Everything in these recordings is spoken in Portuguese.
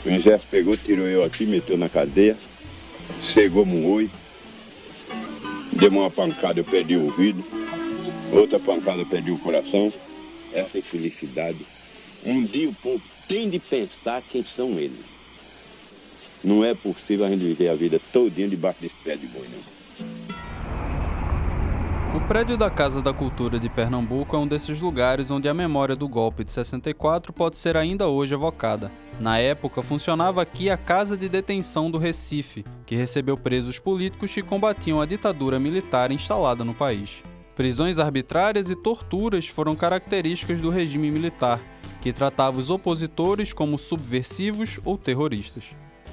O exército pegou, tirou eu aqui, meteu na cadeia, cegou-me um olho, deu uma pancada, eu perdi o ouvido, outra pancada, eu perdi o coração. Essa infelicidade. Um dia o povo tem de pensar quem são eles. Não é possível a gente viver a vida todinha debaixo desse pé de boi, não. O prédio da Casa da Cultura de Pernambuco é um desses lugares onde a memória do golpe de 64 pode ser ainda hoje evocada. Na época, funcionava aqui a Casa de Detenção do Recife, que recebeu presos políticos que combatiam a ditadura militar instalada no país. Prisões arbitrárias e torturas foram características do regime militar, que tratava os opositores como subversivos ou terroristas.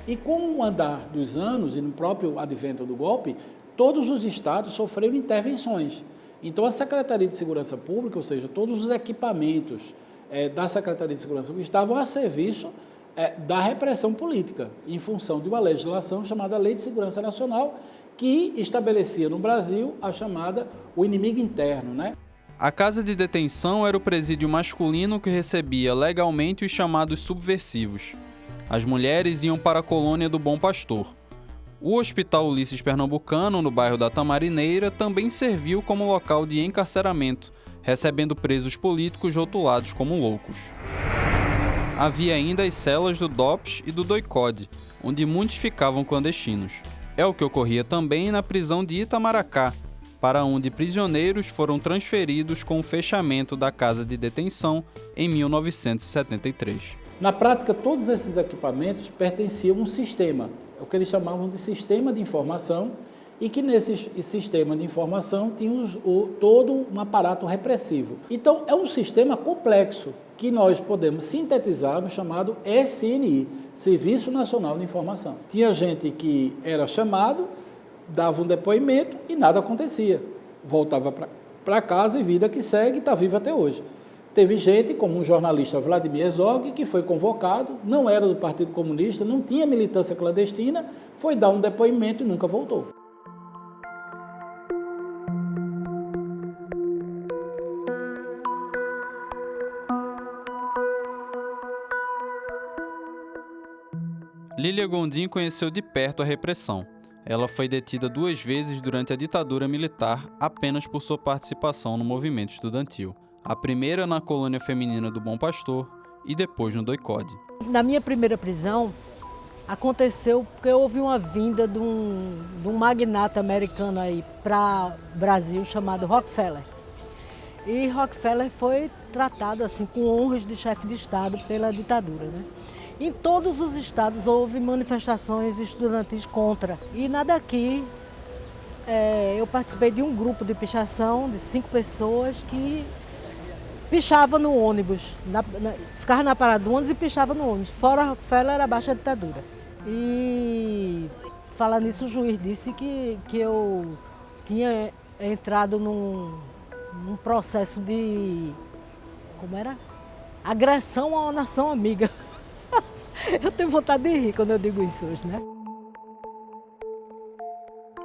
E com o andar dos anos e no próprio advento do golpe, todos os estados sofreram intervenções. Então, a Secretaria de Segurança Pública, ou seja, todos os equipamentos da Secretaria de Segurança Pública estavam a serviço da repressão política, em função de uma legislação chamada Lei de Segurança Nacional, que estabelecia no Brasil a chamada o inimigo interno, né? A casa de detenção era o presídio masculino que recebia legalmente os chamados subversivos. As mulheres iam para a colônia do Bom Pastor. O Hospital Ulisses Pernambucano, no bairro da Tamarineira, também serviu como local de encarceramento, recebendo presos políticos rotulados como loucos. Havia ainda as celas do DOPS e do DOI-CODE, onde muitos ficavam clandestinos. É o que ocorria também na prisão de Itamaracá, para onde prisioneiros foram transferidos com o fechamento da casa de detenção em 1973. Na prática, todos esses equipamentos pertenciam a um sistema, o que eles chamavam de sistema de informação, e que nesse sistema de informação tinha todo um aparato repressivo. Então, é um sistema complexo, que nós podemos sintetizar no chamado SNI, Serviço Nacional de Informação. Tinha gente que era chamado, dava um depoimento e nada acontecia. Voltava para casa e vida que segue, está viva até hoje. Teve gente, como um jornalista Vladimir Herzog, que foi convocado, não era do Partido Comunista, não tinha militância clandestina, foi dar um depoimento e nunca voltou. Lília Gondim conheceu de perto a repressão. Ela foi detida 2 vezes durante a ditadura militar apenas por sua participação no movimento estudantil. A primeira na colônia feminina do Bom Pastor e depois no DOI-CODE. Na minha primeira prisão, aconteceu porque houve uma vinda de um magnata americano aí para o Brasil chamado Rockefeller. E Rockefeller foi tratado assim com honras de chefe de Estado pela ditadura, né? Em todos os estados houve manifestações estudantis contra. E na daqui, eu participei de um grupo de pichação de 5 pessoas que pichava no ônibus, ficava na parada do ônibus e pichava no ônibus. Fora Rockefeller era abaixo da ditadura. E falando nisso, o juiz disse que eu tinha entrado num processo de, como era? Agressão a uma nação amiga. Eu tenho vontade de rir quando eu digo isso hoje, né?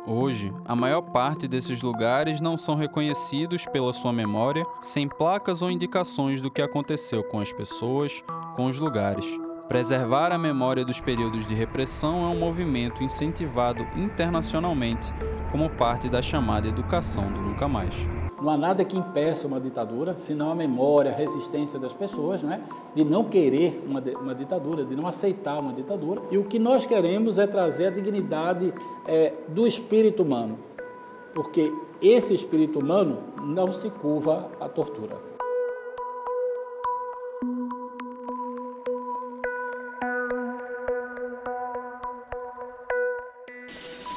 Hoje, a maior parte desses lugares não são reconhecidos pela sua memória, sem placas ou indicações do que aconteceu com as pessoas, com os lugares. Preservar a memória dos períodos de repressão é um movimento incentivado internacionalmente como parte da chamada educação do nunca mais. Não há nada que impeça uma ditadura, senão a memória, a resistência das pessoas, né, de não querer uma ditadura, de não aceitar uma ditadura. E o que nós queremos é trazer a dignidade do espírito humano, porque esse espírito humano não se curva à tortura.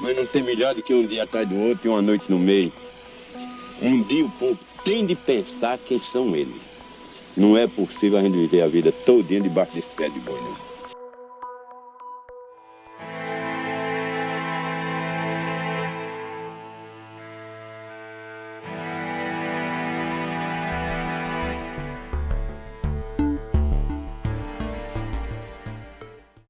Mas não tem melhor do que um dia atrás do outro e uma noite no meio. Um dia o povo tem de pensar quem são eles. Não é possível a gente viver a vida todinha debaixo desse pé de boi, não.